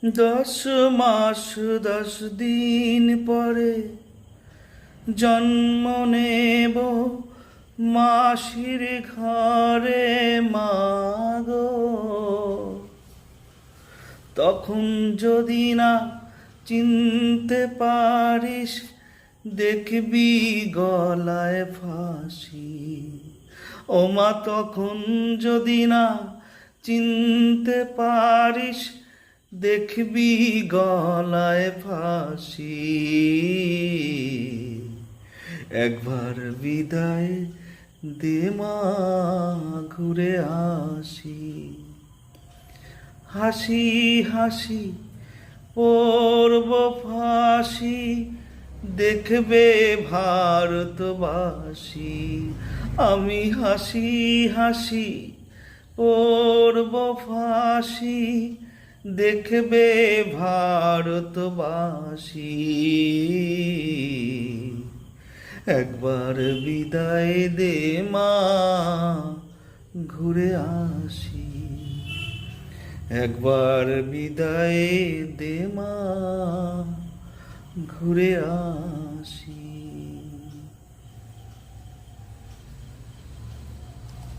10 মাস 10 দিন পরে জন্ম নেব মাসির ঘরে মাগো। তখন যদি না চিনতে পারিস, দেখবি গলায় ফাঁসি। ও মা, তখন যদি না চিনতে পারিস, দেখবি গলায় ফাঁসি। একবার বিদায় দে মা, ঘুরে আসি। হাসি হাসি পড়ব ফাঁসি, দেখবে ভারতবাসী। আমি হাসি হাসি পড়ব ফাঁসি, দেখবে ভারতবাসী। একবার বিদায় দে মা, ঘুরে আসি। একবার বিদায় দে মা, ঘুরে আসি।